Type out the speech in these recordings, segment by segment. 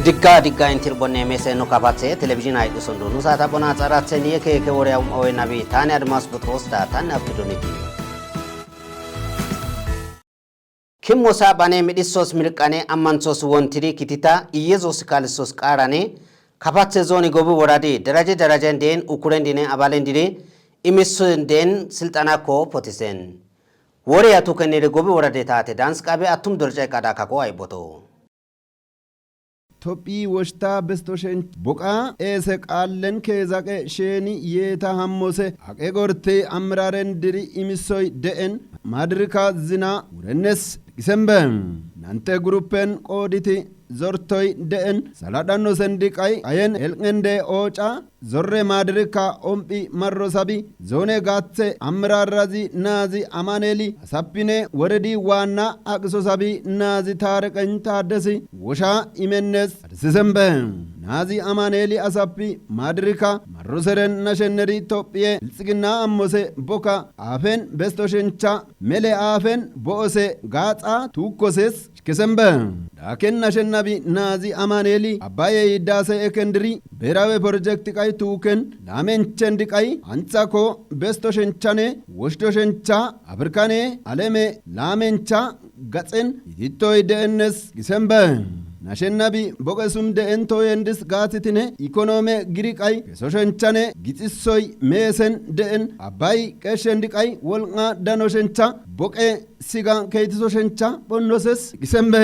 Diga intir bonne mese no kapatse television ay dusondo nusa ta bona tsaratse ni ke wore o nabi tane admas butrosta tan abdoniti kimmosa bane midissos milqane ammansos wontiri kitita iyesos kalsos qarane kapatse zoni gobu woradi daraje den ukurendine abalendire imisunden siltana ko potisen wore atukenire gobu worade taate dance qabe atum dorje kada kako ay boto Topi washta bestoshen boqa ese qallen kezaqe sheni yeta hammose aqe gorte amraren diri imisoy deen madrika zina urennes gisemben nante gruppen qoditi zortoy deen saladano sendiqay ayen elngende oca zorre madrika ompi marrosabi zone gatse amrarazi nazi amaneli sappine woredi wana aqsosabi nazi tareqan tadasi wosha imennes sisemben nazi amaneli asappi madrika marroseren nasheneri topie ilsigina ammose boka afen bestoshencha mele afen boose gatsa tukoses kesemben daken nashenabi nazi amaneli abaye idase ekendri berawe project kai tuken lamen chendikai antsako bestoshenchane woshtoshencha abrkane aleme lamencha gatsen iditoy denes gisemben nashenabi bogesum de entoyendis gatitine ekonome giriqay kesoshenchane gitsoy mesen deen abay keshendiqay wolnga danoshencha boqe sigan kaytisoshencha bonnoses gisembe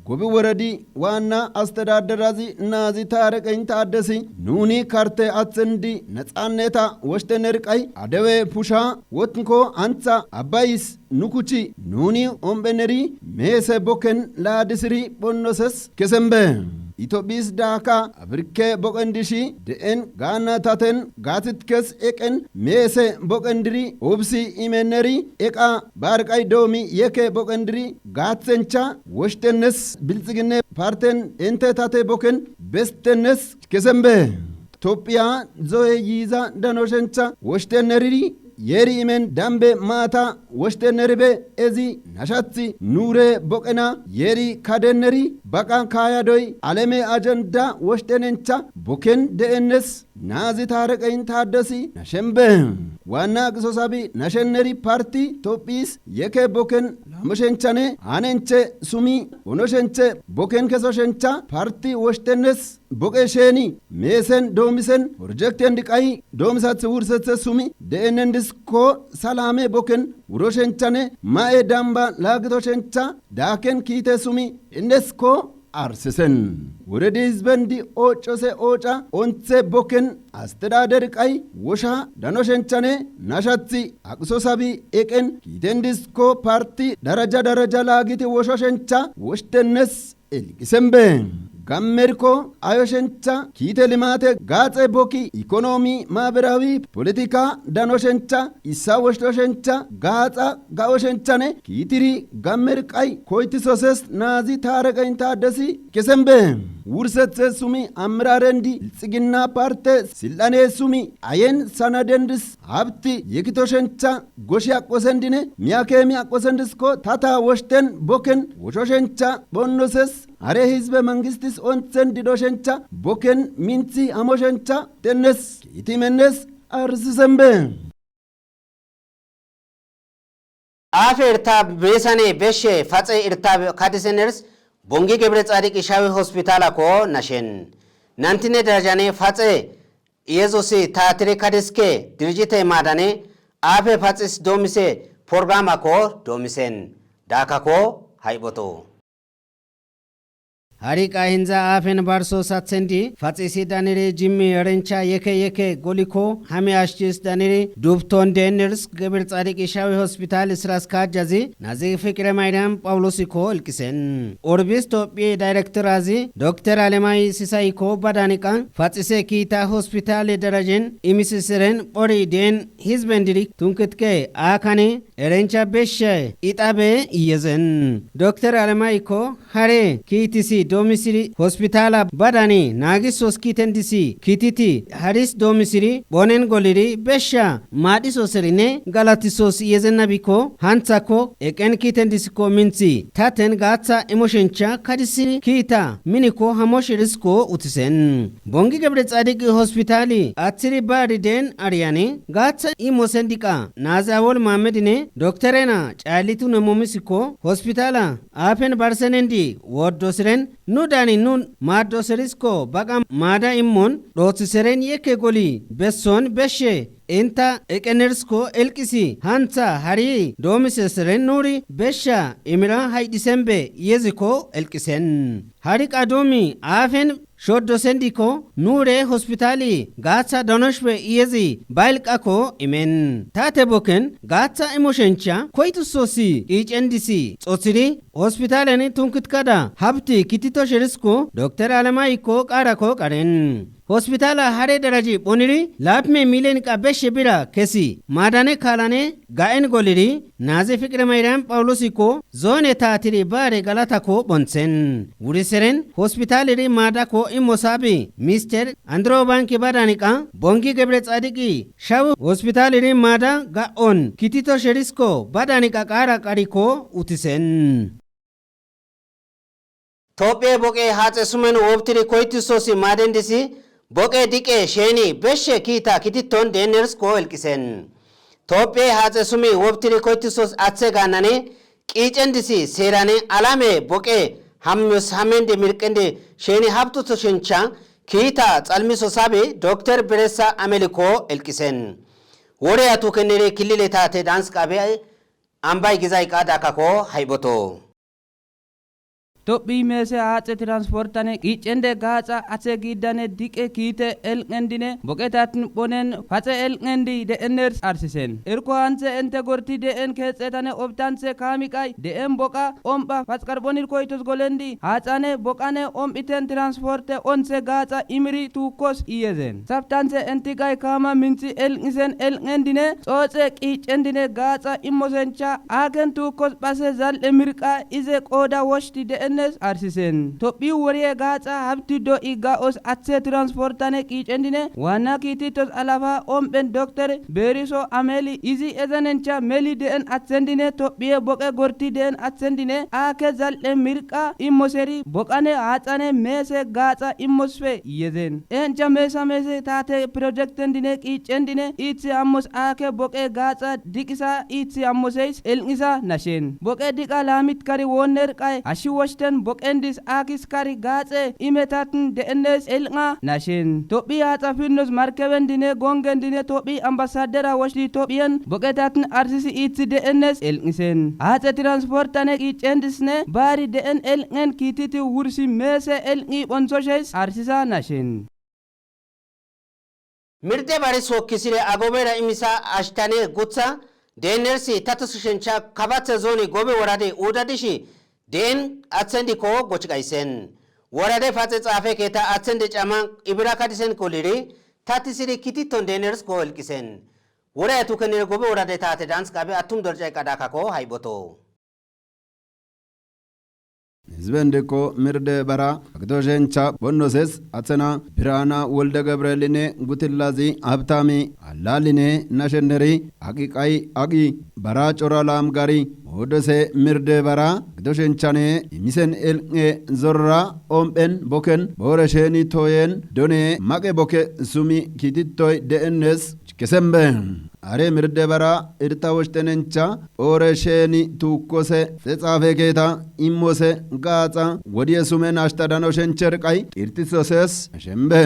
gobi woradi wana astadadarazi nazi tareqin taadasi nuni karte atsendi natsaneta woshteneriqay adewe pusha wotnko antsa abayis nukuchi nuni ombeneri mese boken ladisri bonnoses kesembe Itobis daka abrike bokendishi deen gana taten gatitkes eken mese bokendiri obsi imeneri eka barqay domi yeke bokendiri gatsencha woshtennes bilzigine parten ente tate boken bestennes kesembe Topia zoe yiza danoshencha woshteneri yeri imen dambe mata woshteneribe ezi nashatsi nure bokena yeri kadeneri baka kayadoy aleme ajenda woshtenencha boken deennes nazi tareqin tadasi nashembe wana gsosabi nasheneri parti topis yeke boken lamoshenchane anenche sumi onoshenche boken kesoshencha parti woshtennes bokesheni mesen domisen project endiqay domisat wursetse sumi deenendis ko salame boken uroshenchane mae damba lagdoshencha daken kite sumi indesko arsisen wurediz bendi ochose ocha onse boken astadader qay wosha danoshenchane nashatsi aqsosabi eken kitendisko parti daraja lagiti woshoshencha woshtennes elgisembe Gammerko ayoshencha kite limate gatse boki ekonomi maberawi politika danoshencha isa woshoshencha gatsa gaoshenchane kitiri gammerqay koitisoses nazi tareqin tadasi kesembe wursetse sumi amrarendi ilsigina parte silane sumi ayen sanadendis habti yekitoshencha goshi aqosendine miyakemi aqosendisko tata woshten boken woshoshencha bonnoses are hizbe mangistis onsen didoshencha boken minti amoshencha tennes kitimennes arsisembe afe irta besane beshe fatse irta kadiseners bongi gebre tsadik ishawi hospital ko nashen nantine darajane fatse yezosi taatire kadiske dirjite madane afe fatsis domise program ko domisen daka ko haiboto Harika hinza afen barso satsendi fatsisi danire jimmi rencha yeke goliko hame ashtis danire dubton deners gebir tsadik ishawi hospital israska jazi nazi fikre maydam pawlosiko ilkisen orbis topi director azi dr alemai sisaiko badanikan fatsise kita hospital darajen imisisiren ori den hizbendiri tunkitke akane rencha beshe itabe iyezen dr alemai ko hare kitisi domisiri hospitala badani nagisos kitendisi kititi haris domisiri bonen goliri besha madisos serine galatisos yezenabiko hantsako eken kitendisiko minsi taten gatsa emoshencha kadisiri kita miniko hamoshirisko utisen bongi gebre tsadik hospitali atsiri bari den ariani gatsa imosendika nazawol mamedine doktorena chalitu namomisiko hospitala afen barsenendi wodosiren nudani nun madoserisko baga mada immon dotsiseren yeke goli besson beshe enta ekenersko elkisi hansa hari domiseseren nuri besha imira haydisembe yeziko elkisen hari kadomi afen shoddo sendiko nure hospitali gatsa donoshwe yezi bailqako imen tate boken gatsa emoshencha koitu sosi ichendisi tsotsiri hospitaleni tunkitkada habti kitito sherisko doktor alamaiko qarako qaren hospitala hare daraji boniri lapme milen ka beshe bira kesi madane khalane gaen goliri naze fikre mayram paulosiko zone tatiri bare galata ko bonsen wuriseren hospitali mada ko imosabi mister andro banki badanika bongi gebre tsadiki shaw hospitali mada gaon kitito sherisko badanika kara kariko utisen tope boke hatse sumen wobtiri koiti sosi madendisi boke dike sheni beshe kita kititon deners ko elkisen tope hatse sumi wobtiri koiti sos atse ganani qicendisi serane alame boke hammus hamende mirkende sheni habtu to shincha kita tsalmiso sabe doktor beresa ameliko elkisen wore atu kenere kilile tate dance kabe ambay gizai kada kako haiboto Topi mese ace transportane qiccende gaca ace gidane dike kite elngendine boqetatin bonen face elngendi de eners arsisen erko hanse ente gorti de en ketsetane obtanse kamiqay de en boqa omba faskarbonir koitos golendi hacane boqane ombiten transporte onse gaca imri tukos iyezen saptanse entigay kama minci elngisen elngendine xoce qiccendine gaca immosencha agen tukos base zal emirqa ize qoda woshti de arsisen topi woriye gaca habti do igaos atse transportane qiccendine wana kititos alafa omben doktor beriso ameli izi ezenencha meli den atsendine topiye boqe gorti den atsendine ake zalle mirqa immoseri boqane hacane mese gaca immosfe yezen encha mese tate projectendine qiccendine itsi ammos ake boqe gaca dikisa itsi ammoseis elngisa nashen boqe dika lamit kari wonner qay ashi woshten boqendis akis kari gace imetaten denes elnga nashin topi hata finnos markebendine gongendine topi ambassadera washli topian boqetaten arsisi itsi denes elngisen hata transportane qiccendisne bari den elngen kititi wursi mese elngi bonsoshes arsisa nashin mirde bari sokkisire agobera imisa ashtane gutsa denersi tatushencha kabatse zoni gobe warade udadishi den atsendi ko gochgaisen warade fatse tsafe keta atsende chama ibra kadisen koliri tatisiri kititon deners ko elkisen wara tu kenere gobe warade tate dance kabe atum dorjay kadaka ko haiboto Zvendeko mirde bara agdojencha bonoses atsena birana wolde gabreline gutillazi abtami allaline nashenderi aqiqai aqi bara choralam gari odose mirde bara agdojenchane imisen elnge zorra omben boken boresheni toyen done make boke sumi kititoy denes kesembe are mirde bara irta woshtenencha oresheni tukose tsafe keta immose gaza wodiye sumen ashtadano shencherqay irtisoses shembe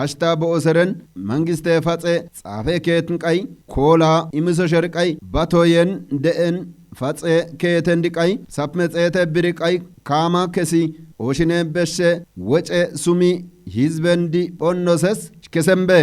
ashta booseren mangiste fatse tsafe ketnqay kola imiso sherqay batoyen deen fatse ketendiqay sapmetsete biriqay kama kesi oshine beshe woce sumi hizbendi onnoses kesembe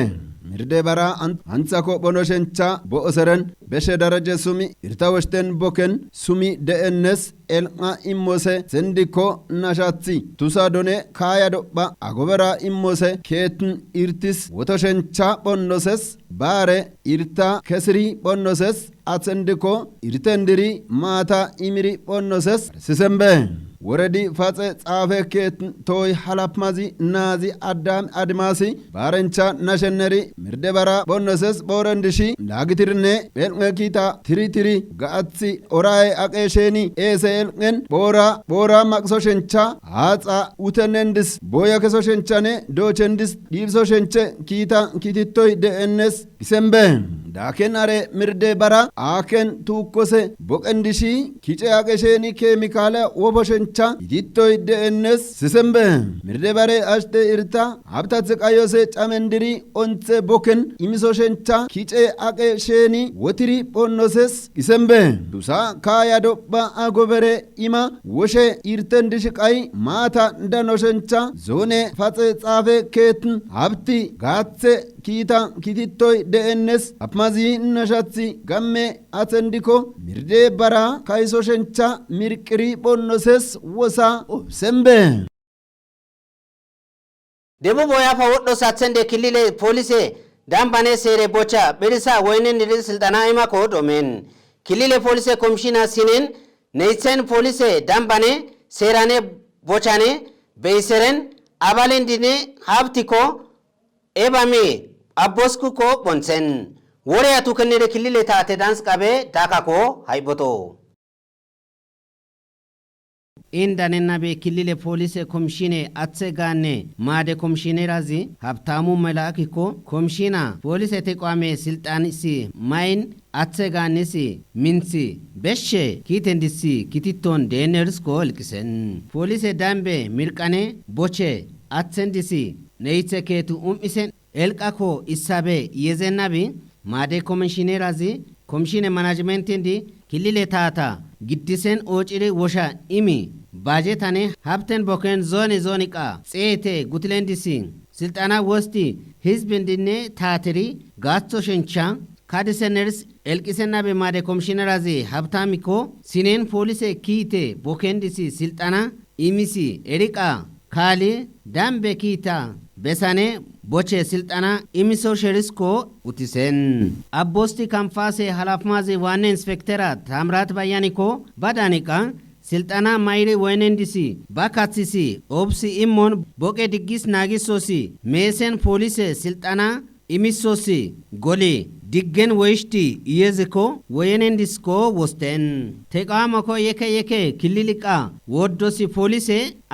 mirde bara ansako bonoshencha booseren beshe daraje sumi irtawoshten boken sumi deennes elqa immose sendiko nashatsi tusadone kaya dobba agobera immose ketn irtis wotoshencha bonnoses bare irta kesri bonnoses atsendiko irtendiri mata imiri bonnoses sisembe ወረዲ ፋጼ ጻፈ ኬት ቶይ ሐላፕማዚ ናዚ አዳም አድማሲ ባረንቻ ናሸነሪ ምርደበራ ቦነሰስ ቦረንድሺ ላግትርኔ ቤልመኪታ ትሪ ጋአትሲ ኦራይ አቄሼኒ ኤሰኤልን ቦራ ማቅሶሸንቻ አጻ ውተነንድስ ቦያ ከሶሸንቻኔ ዶቸንድስ ዲብሶሸንቸ ኪታ ኪቲቶይ ደኤነስ ጊሰምበ ዳኬን አሬ ምርደ በራ አኬን ቱኮሴ ቦቀንድሺ ኪጨ አቄሼኒ ኬሚካለ ወቦሸንቻ ኪቲቶይ ደኤነስ ሲሰምበ ምርደ በሬ አሽተ ኢርታ ሀብታት ዘቃዮሴ ጫመንድሪ ኦንሴ ቦክን ኢሚሶሸንቻ ኪጨ አቄሼኒ ወትሪ ጶኖሴስ ጊሰምበ ዱሳ ካያዶባ አጎበሬ ኢማ ወሼ ኢርተንድሽቃይ ማታ እንደኖሸንቻ ዞኔ ፋጼ ጻፌ ኬትን ሀብቲ ጋጼ ኪታ ኪቲቶይ ደኤነስ አፕማዚ ነሻትሲ ጋሜ አተንዲኮ ምርዴ በራ ካይሶሸንቻ ሚርቅሪ ጶኖሴስ ወሳ ኦብሰምበ ደቡብ ወያፋ ወዶ ሳትሰንደ ክልል ፖሊሴ ዳምባኔ ሴሬ ቦቻ በሪሳ ወይንን ድል ስልጣና ኢማ ኮዶሜን ክልል ፖሊሴ ኮሚሽና ሲኔን ነይሰን ፖሊሴ ዳምባኔ ሴራኔ ቦቻኔ በይሰረን አባሌን ዲኔ ሀብቲኮ ኤባሚ አቦስኩኮ ቦንሰን ወሪያቱ ከነደ ክልል ታቴ ዳንስ ቀቤ ዳካኮ ሃይቦቶ ኢንዳኔና በክልል ፖሊስ ኮሚሽኔ አትሰጋኔ ማደ ኮሚሽነራዚ ሀብታሙ መላክኮ ኮሚሽና ፖሊስ ተቋሜ ስልጣንሲ ማይን አትሰጋኔሲ ሚንሲ በሸ ኪቴንዲሲ ኪቲቶን ዴነርስ ኮልክሰን ፖሊስ ዳምቤ ሚርቃኔ ቦቼ አትሰንዲሲ ነይተከቱ ኢሰን ኤልቃኮ ኢሳቤ የዘናቢ ማደ ኮሚሽነራዚ ኮሚሽነ ማናጅመንት እንዲ ክልል ታታ ግድሰን ኦጭሪ ወሻ ኢሚ ባጀታኔ ሀብተን ቦከን ዞኒቃ ጼቴ ጉትሌንዲሲ ስልጣና ወስቲ ህዝብ እንድኔ ታትሪ ጋቶ ሸንቻ ካድሰነርስ ኤልቂሰና በማደ ኮሚሽነራዚ ሀብታሚኮ ሲኔን ፖሊሴ ኪቴ ቦከንዲሲ ስልጣና ኢሚሲ ኤሪቃ ካሊ ዳምቤ ኪታ በሳኔ ቦቼ ስልጣና ኢሚሶ ሸሪስኮ ኡቲሰን አቦስቲ ካምፋሴ ሐላፍማዚ ዋነ ኢንስፔክተራ ታምራት ባያኒኮ ባዳኒቃ ስልጣና ማይሪ ወይነንዲሲ ባካትሲሲ ኦብሲ ኢሞን ቦቄ ድጊስ ናጊሶሲ ሜሰን ፖሊሴ ስልጣና ኢሚሶሲ ጎሊ ዲገን ወይሽቲ ኢየዝኮ ወየነንዲስኮ ወስተን ተቃማኮ የከ ክልልቃ ወዶሲ ፖሊሴ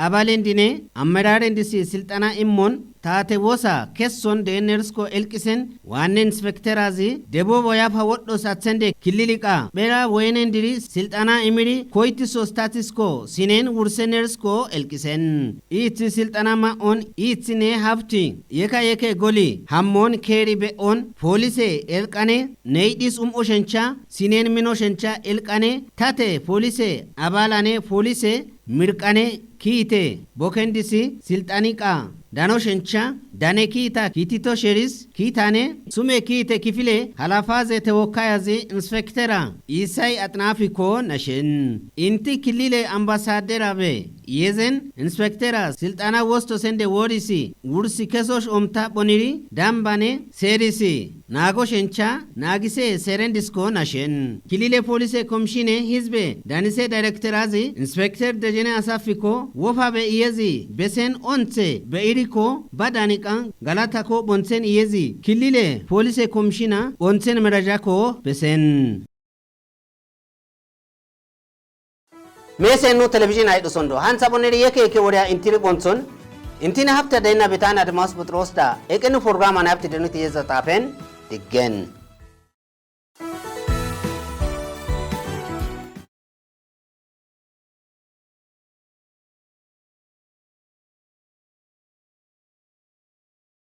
አባሌንዲኔ አመራሬንዲሲ ስልጣና ኢሞን ታቴ ወሳ ከሶን ደነርስኮ ኤልቂሰን ዋነ ኢንስፔክተራዚ ደቦ ወያፋ ወዶ ሳትሰንደ ክልልቃ ቤራ ወየነንዲሪ ስልጣና ኢሚሪ ኮይቲሶ ስታቲስኮ ሲኔን ውርሰነርስኮ ኤልቂሰን ኢቲ ስልጣና ማኦን ኢቲኔ ሀብቲ የከ ጎሊ ሃሞን ኬሪ ቤኦን ፖሊሴ ኤልቃኔ ነይዲስ ኦሸንቻ ሲኔን ሚኖሸንቻ ኤልቃኔ ታቴ ፖሊሴ አባላኔ ፖሊሴ ሚርቃኔ ኪቴ ቦከንዲሲ ስልጣኒቃ ዳኖ ሸንቻ ዳኔ ኪታ ኪቲቶ ሸሪስ ኪታኔ ሱሜ ኪቴ ክፍሌ ሐላፋዘ ተወካያዚ ኢንስፔክተራ ኢሳይ አጥናፊኮ ነሽን ኢንቲ ክልሌ አምባሳደር አቤ የዘን ኢንስፔክተራ ስልጣና ወስቶ ሰንደ ወሪሲ ውርሲ ከሶሽ ኦምታ ቦኒሪ ዳምባኔ ሴሪሲ ናጎ ሸንቻ ናጊሴ ሰረንዲስኮ ነሽን ክልሌ ፖሊሴ ኮሚሽኔ ህዝቤ ዳኒሴ ዳይሬክተራዚ ኢንስፔክተር ደጀኔ አሳፊኮ ወፋበ ኢየዚ በሰን ኦንሴ በኢሪኮ ባዳኒቃ ጋላታኮ ቦንሰን ኢየዚ ክልሌ ፖሊሴ ኮሚሽና ኦንሰን መረጃኮ በሰን ሜሰኑ ቴሌቪዥን አይዶሶንዶ ሃንሳ ቦኔሪ የከ ወሪያ ኢንቲሪ ቦንሶን ኢንቲና ሀብተ ደና ቤታና አድማስ ቡጥሮስዳ ኤቀኑ ፕሮግራም አናብት ደኑት የዘጣፈን ድገን